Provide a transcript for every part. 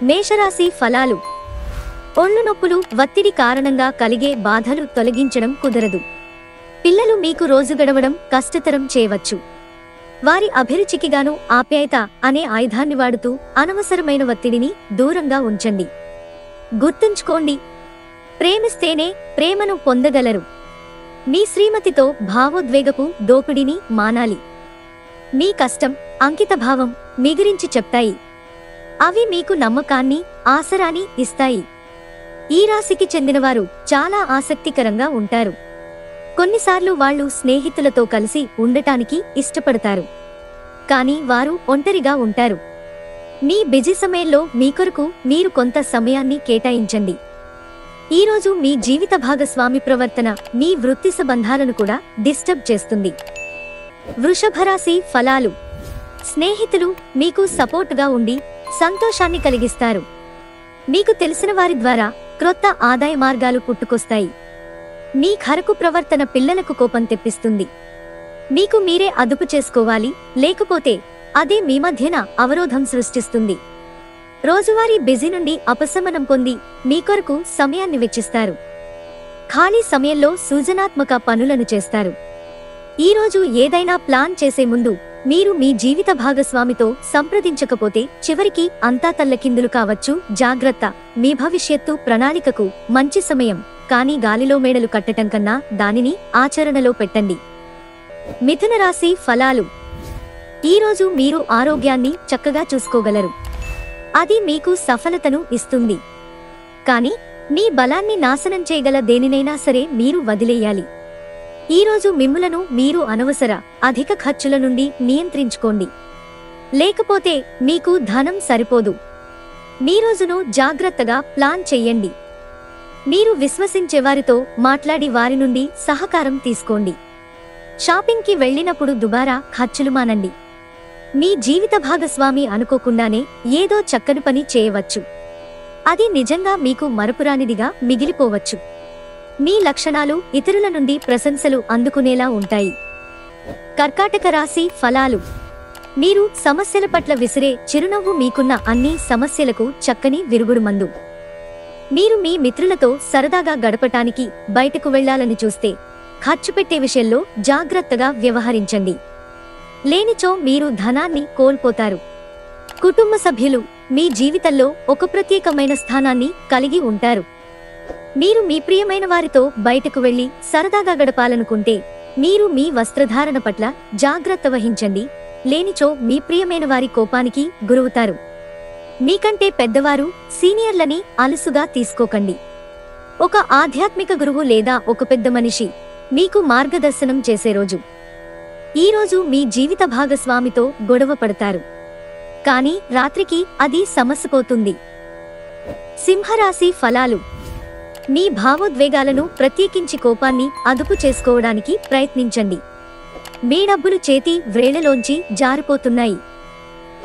మేషరాశి ఫలాలు. ఒళ్ళు నొప్పులు, ఒత్తిడి కారణంగా కలిగే బాధలు తొలగించడం కుదరదు. పిల్లలు మీకు రోజు గడవడం కష్టతరం చేయవచ్చు. వారి అభిరుచికిగాను ఆప్యాయత అనే ఆయుధాన్ని వాడుతూ అనవసరమైన ఒత్తిడిని దూరంగా ఉంచండి. గుర్తుంచుకోండి, ప్రేమిస్తేనే ప్రేమను పొందగలరు. మీ శ్రీమతితో భావోద్వేగపు దోపిడీని మానాలి. మీ కష్టం, అంకితభావం మీ గురించి చెప్తాయి. అవి మీకు నమ్మకాన్ని, ఆసరాని ఇస్తాయి. ఈ రాశికి చెందినవారు చాలా ఆసక్తికరంగా ఉంటారు. కొన్నిసార్లు వాళ్ళు స్నేహితులతో కలిసి ఉండటానికి ఇష్టపడతారు. కానీ వారు ఒంటరిగా ఉంటారు. మీ బిజీ సమయంలో మీ కొరకు మీరు కొంత సమయాన్ని కేటాయించండి. ఈరోజు మీ జీవిత భాగస్వామి ప్రవర్తన మీ వృత్తి సంబంధాలను కూడా డిస్టర్బ్ చేస్తుంది. వృషభరాశి ఫలాలు. స్నేహితులు మీకు సపోర్టుగా ఉండి సంతోషాన్ని కలిగిస్తారు. మీకు తెలిసిన వారి ద్వారా క్రొత్త ఆదాయ మార్గాలు పుట్టుకొస్తాయి. మీ ఖరకు ప్రవర్తన పిల్లలకు కోపం తెప్పిస్తుంది. మీకు మీరే అదుపు చేసుకోవాలి, లేకపోతే అదే మీ మధ్యన అవరోధం సృష్టిస్తుంది. రోజువారీ బిజీ నుండి ఉపశమనం పొంది మీ కొరకు సమయాన్ని వెచ్చిస్తారు. ఖాళీ సమయంలో సృజనాత్మక పనులను చేస్తారు. ఈరోజు ఏదైనా ప్లాన్ చేసే ముందు మీరు మీ జీవిత భాగస్వామితో సంప్రదించకపోతే చివరికి అంతా తల్లకిందులు కావచ్చు. జాగ్రత్త, మీ భవిష్యత్తు ప్రణాళికకు మంచి సమయం, కానీ గాలిలో మేడలు కట్టటం కన్నా దానిని ఆచరణలో పెట్టండి. మిథున రాశి ఫలాలు. ఈరోజు మీరు ఆరోగ్యాన్ని చక్కగా చూసుకోగలరు. అది మీకు సఫలతను ఇస్తుంది. కానీ మీ బలాన్ని నాశనం చేయగల దేనినైనా సరే మీరు వదిలేయాలి. ఈరోజు మిమ్ములను మీరు అనవసర అధిక ఖర్చుల నుండి నియంత్రించుకోండి, లేకపోతే మీకు ధనం సరిపోదు. మీ రోజును జాగ్రత్తగా ప్లాన్ చెయ్యండి. మీరు విశ్వసించేవారితో మాట్లాడి వారి నుండి సహకారం తీసుకోండి. షాపింగ్కి వెళ్ళినప్పుడు దుబారా ఖర్చులు మానండి. మీ జీవిత భాగస్వామి అనుకోకుండానే ఏదో చక్కని పని చేయవచ్చు. అది నిజంగా మీకు మరపురానిదిగా మిగిలిపోవచ్చు. మీ లక్షణాలు ఇతరుల నుండి ప్రశంసలు అందుకునేలా ఉంటాయి. కర్కాటక రాశి ఫలాలు. మీరు సమస్యల పట్ల విసిరే చిరునవ్వు మీకున్న అన్ని సమస్యలకు చక్కని విరుగుడు మందు. మీరు మీ మిత్రులతో సరదాగా గడపటానికి బయటకు వెళ్లాలని చూస్తే ఖర్చు పెట్టే విషయంలో జాగ్రత్తగా వ్యవహరించండి. లేనిచో మీరు ధనాన్ని కోల్పోతారు. కుటుంబ సభ్యులు మీ జీవితంలో ఒక ప్రత్యేకమైన స్థానాన్ని కలిగి ఉంటారు. మీరు మీ ప్రియమైన వారితో బయటకు వెళ్లి సరదాగా గడపాలనుకుంటే మీరు మీ వస్త్రధారణ పట్ల జాగ్రత్త వహించండి. లేనిచో మీ ప్రియమైన వారి కోపానికి గురవుతారు. మీకంటే పెద్దవారు, సీనియర్లని అలుసుగా తీసుకోకండి. ఒక ఆధ్యాత్మిక గురువు లేదా ఒక పెద్ద మనిషి మీకు మార్గదర్శనం చేసే రోజు. ఈరోజు మీ జీవిత భాగస్వామితో గొడవ పడతారు, కానీ రాత్రికి అది సమసిపోతుంది. సింహరాశి ఫలాలు. మీ భావోద్వేగాలను, ప్రత్యేకించి కోపాన్ని అదుపు చేసుకోవడానికి ప్రయత్నించండి. మీ డబ్బులు చేతి వ్రేళ్లలోంచి జారిపోతున్నాయి.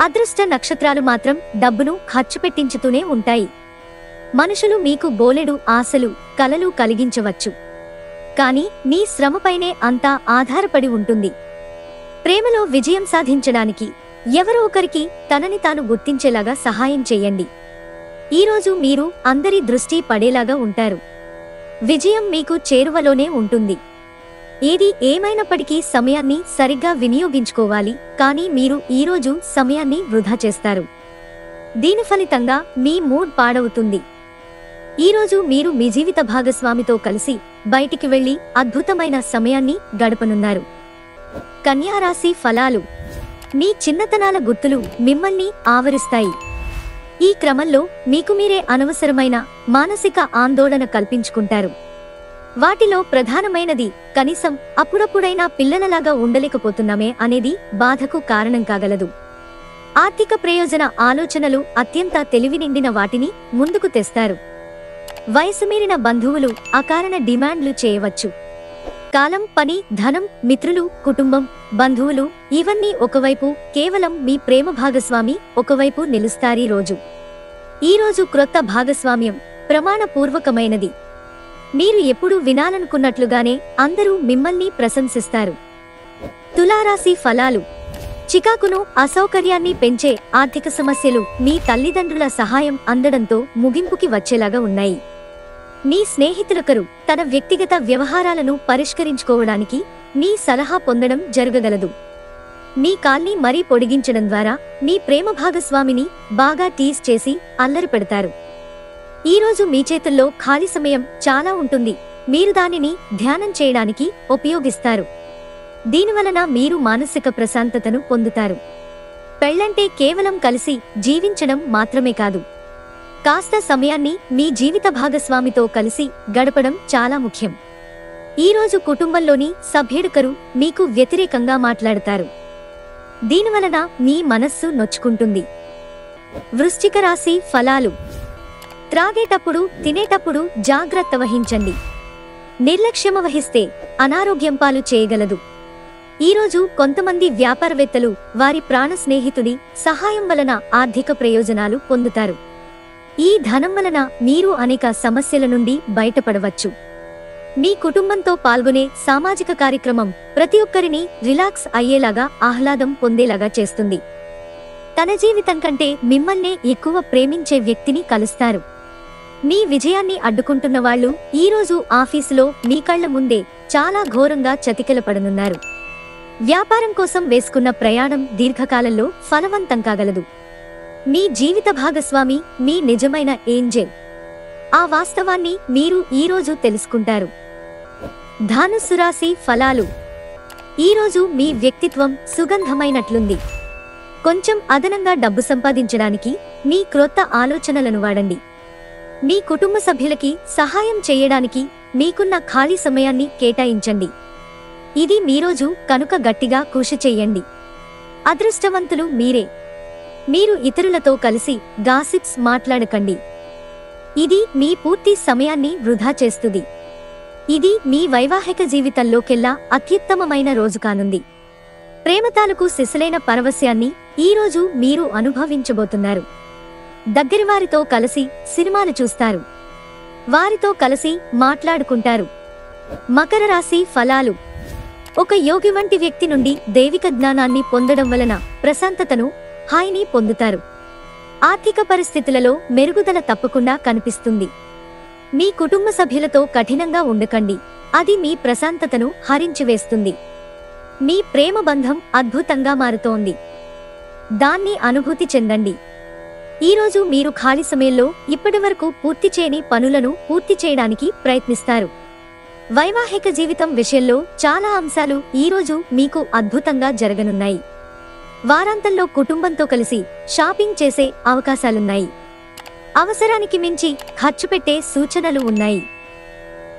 అదృష్ట నక్షత్రాలు మాత్రం డబ్బును ఖర్చు పెట్టించుతూనే ఉంటాయి. మనుషులు మీకు బోలెడు ఆశలు, కలలు కలిగించవచ్చు, కానీ మీ శ్రమపైనే అంతా ఆధారపడి ఉంటుంది. ప్రేమలో విజయం సాధించడానికి ఎవరో ఒకరికి తనని తాను గుర్తించేలాగా సహాయం చేయండి. ఈరోజు మీరు అందరి దృష్టి పడేలాగా ఉంటారు. విజయం మీకు చేరువలోనే ఉంటుంది. ఏది ఏమైనప్పటికీ సమయాన్ని సరిగ్గా వినియోగించుకోవాలి, కానీ మీరు ఈరోజు సమయాన్ని వృధా చేస్తారు. దీని ఫలితంగా మీ మూడ్ పాడవుతుంది. ఈరోజు మీరు మీ జీవిత భాగస్వామితో కలిసి బయటికి వెళ్లి అద్భుతమైన సమయాన్ని గడపనున్నారు. కన్యా రాశి ఫలాలు. మీ చిన్నతనాల గుర్తులు మిమ్మల్ని ఆవరిస్తాయి. ఈ క్రమంలో మీకు మీరే అనవసరమైన మానసిక ఆందోళన కల్పించుకుంటారు. వాటిలో ప్రధానమైనది కనీసం అప్పుడప్పుడైనా పిల్లలలాగా ఉండలేకపోతున్నామే అనేది బాధకు కారణం కాగలదు. ఆర్థిక ప్రయోజన ఆలోచనలు అత్యంత తెలివి నిండిన వాటిని ముందుకు తెస్తారు. వయసు మీరిన బంధువులు అకారణ డిమాండ్లు చేయవచ్చు. కాలం, పని, ధనం, మిత్రులు, కుటుంబం, బంధువులు ఇవన్నీ ఒకవైపు, కేవలం మీ ప్రేమ భాగస్వామి ఒకవైపు నిలుస్తారీ రోజు. ఈరోజు క్రొత్త భాగస్వామ్యం ప్రమాణపూర్వకమైనది. మీరు ఎప్పుడూ వినాలనుకున్నట్లుగానే అందరూ మిమ్మల్ని ప్రశంసిస్తారు. తులారాశి ఫలాలు. చికాకును అసౌకర్యాన్ని పెంచే ఆర్థిక సమస్యలు మీ తల్లిదండ్రుల సహాయం అందడంతో ముగింపుకి వచ్చేలాగా ఉన్నాయి. మీ స్నేహితులొకరు తన వ్యక్తిగత వ్యవహారాలను పరిష్కరించుకోవడానికి మీ సలహా పొందడం జరగగలదు. మీ కాల్ని మరీ పొడిగించడం ద్వారా మీ ప్రేమ భాగస్వామిని బాగా టీజ్ చేసి అల్లరి పెడతారు. ఈరోజు మీ చేతుల్లో ఖాళీ సమయం చాలా ఉంటుంది. మీరు దానిని ధ్యానం చేయడానికి ఉపయోగిస్తారు. దీనివలన మీరు మానసిక ప్రశాంతతను పొందుతారు. పెళ్లంటే కేవలం కలిసి జీవించడం మాత్రమే కాదు. కాస్త సమయాన్ని మీ జీవిత భాగస్వామితో కలిసి గడపడం చాలా ముఖ్యం. ఈరోజు కుటుంబంలోని సభ్యుడొకరు మీకు వ్యతిరేకంగా మాట్లాడతారు. దీనివలన మీ మనస్సు నొచ్చుకుంటుంది. వృశ్చిక రాశి ఫలాలు. త్రాగేటప్పుడు తినేటప్పుడు జాగ్రత్త వహించండి. నిర్లక్ష్యం వహిస్తే అనారోగ్యం పాలు చేయగలదు. ఈరోజు కొంతమంది వ్యాపారవేత్తలు వారి ప్రాణ స్నేహితుడి సహాయం వలన ఆర్థిక ప్రయోజనాలు పొందుతారు. ఈ ధనం వలన మీరు అనేక సమస్యల నుండి బయటపడవచ్చు. మీ కుటుంబంతో పాల్గొనే సామాజిక కార్యక్రమం ప్రతి ఒక్కరిని రిలాక్స్ అయ్యేలాగా ఆహ్లాదం పొందేలాగా చేస్తుంది. తన జీవితం కంటే మిమ్మల్నే ఎక్కువ ప్రేమించే వ్యక్తిని కలుస్తారు. మీ విజయాన్ని అడ్డుకుంటున్న వాళ్ళు ఈరోజు ఆఫీసులో మీ కళ్ల ముందే చాలా ఘోరంగా చతికిలపడనున్నారు. వ్యాపారం కోసం వేసుకున్న ప్రయాణం దీర్ఘకాలంలో ఫలవంతం కాగలదు. మీ జీవిత భాగస్వామి మీ నిజమైన ఏంజెల్. ఆ వాస్తవాన్ని మీరు ఈరోజు తెలుసుకుంటారు. ధనుస్సు రాశి ఫలాలు. ఈరోజు మీ వ్యక్తిత్వం సుగంధమైనట్లుంది. కొంచెం అదనంగా డబ్బు సంపాదించడానికి మీ క్రొత్త ఆలోచనలను వాడండి. మీ కుటుంబ సభ్యులకి సహాయం చేయడానికి మీకున్న ఖాళీ సమయాన్ని కేటాయించండి. ఇది మీరోజు కనుక గట్టిగా కృషి చెయ్యండి. అదృష్టవంతులు మీరే. మీరు ఇతరులతో కలిసి గాసిప్స్ మాట్లాడకండి. ఇది మీ పూర్తి సమయాన్ని వృధా చేస్తుంది. ఇది మీ వైవాహిక జీవితంలోకెల్లా అత్యుత్తమమైన రోజు కానుంది. ప్రేమ తాలూకు సిసలైన పరవశ్యాన్ని ఈరోజు మీరు అనుభవించబోతున్నారు. దగ్గరివారితో కలిసి సినిమాలు చూస్తారు. వారితో కలిసి మాట్లాడుకుంటారు. మకర రాశి ఫలాలు. ఒక యోగి వంటి వ్యక్తి నుండి దైవిక జ్ఞానాన్ని పొందడం వలన ప్రశాంతతను, హాయిని పొందుతారు. ఆర్థిక పరిస్థితులలో మెరుగుదల తప్పకుండా కనిపిస్తుంది. మీ కుటుంబ సభ్యులతో కఠినంగా ఉండకండి. అది మీ ప్రశాంతతను హరించివేస్తుంది. మీ ప్రేమ బంధం అద్భుతంగా మారుతోంది. దాన్ని అనుభూతి చెందండి. ఈరోజు మీరు ఖాళీ సమయంలో ఇప్పటివరకు పూర్తి చేయని పనులను పూర్తి చేయడానికి ప్రయత్నిస్తారు. వైవాహిక జీవితం విషయంలో చాలా అంశాలు ఈరోజు మీకు అద్భుతంగా జరగనున్నాయి. వారాంతంలో కుటుంబంతో కలిసి షాపింగ్ చేసే అవకాశాలున్నాయి. అవసరానికి మించి ఖర్చు పెట్టే సూచనలు ఉన్నాయి.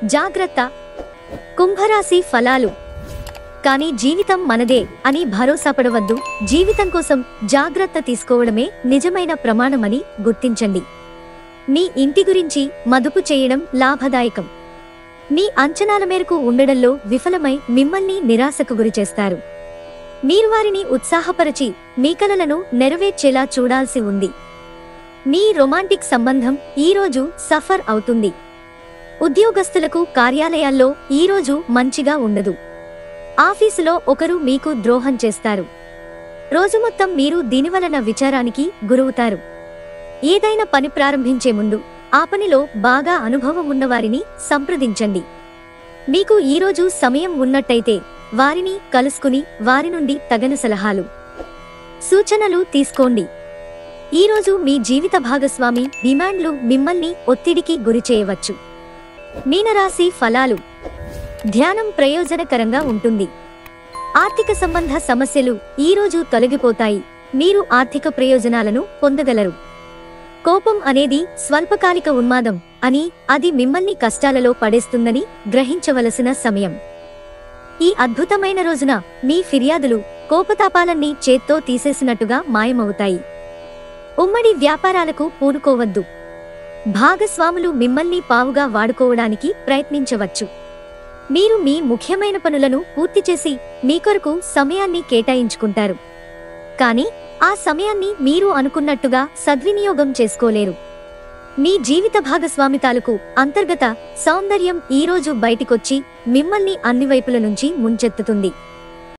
జాగ్రత్త. కుంభరాశి ఫలాలు. కానీ జీవితం మనదే అని భరోసాపడవద్దు. జీవితం కోసం జాగ్రత్త తీసుకోవడమే నిజమైన ప్రమాణమని గుర్తించండి. మీ ఇంటి గురించి మదుపు చేయడం లాభదాయకం. మీ అంచనాల మేరకు ఉండడంలో విఫలమై మిమ్మల్ని నిరాశకు గురిచేస్తారు. మీరు వారిని ఉత్సాహపరచి మీ కలలను నెరవేర్చేలా చూడాల్సి ఉంది. మీ రొమాంటిక్ సంబంధం ఈరోజు సఫర్ అవుతుంది. ఉద్యోగస్తులకు కార్యాలయాల్లో ఈరోజు మంచిగా ఉండదు. ఆఫీసులో ఒకరు మీకు ద్రోహం చేస్తారు. రోజు మొత్తం మీరు దీనివలన విచారానికి గురవుతారు. ఏదైనా పని ప్రారంభించే ముందు ఆ పనిలో బాగా అనుభవం ఉన్నవారిని సంప్రదించండి. మీకు ఈరోజు సమయం ఉన్నట్టయితే వారిని కలుసుకుని వారి నుండి తగిన సలహాలు, సూచనలు తీసుకోండి. ఈరోజు మీ జీవిత భాగస్వామి డిమాండ్లు మిమ్మల్ని ఒత్తిడికి గురిచేయవచ్చు. మీనరాశి ఫలాలు. ధ్యానం ప్రయోజనకరంగా ఉంటుంది. ఆర్థిక సంబంధ సమస్యలు ఈరోజు తొలగిపోతాయి. మీరు ఆర్థిక ప్రయోజనాలను పొందగలరు. కోపం అనేది స్వల్పకాలిక ఉన్మాదం అని, అది మిమ్మల్ని కష్టాలలో పడేస్తుందని గ్రహించవలసిన సమయం. ఈ అద్భుతమైన రోజున మీ ఫిర్యాదులు, కోపతాపాలన్నీ చేత్తో తీసేసినట్టుగా మాయమవుతాయి. ఉమ్మడి వ్యాపారాలకు పూనుకోవద్దు. భాగస్వాములు మిమ్మల్ని పావుగా వాడుకోవడానికి ప్రయత్నించవచ్చు. మీరు మీ ముఖ్యమైన పనులను పూర్తి చేసి మీ కొరకు సమయాన్ని కేటాయించుకుంటారు. కానీ ఆ సమయాన్ని మీరు అనుకున్నట్టుగా సద్వినియోగం చేసుకోలేరు. మీ జీవిత భాగస్వామి తాలూకు అంతర్గత సౌందర్యం ఈరోజు బయటికొచ్చి మిమ్మల్ని అన్ని వైపుల నుంచి ముంచెత్తుతుంది.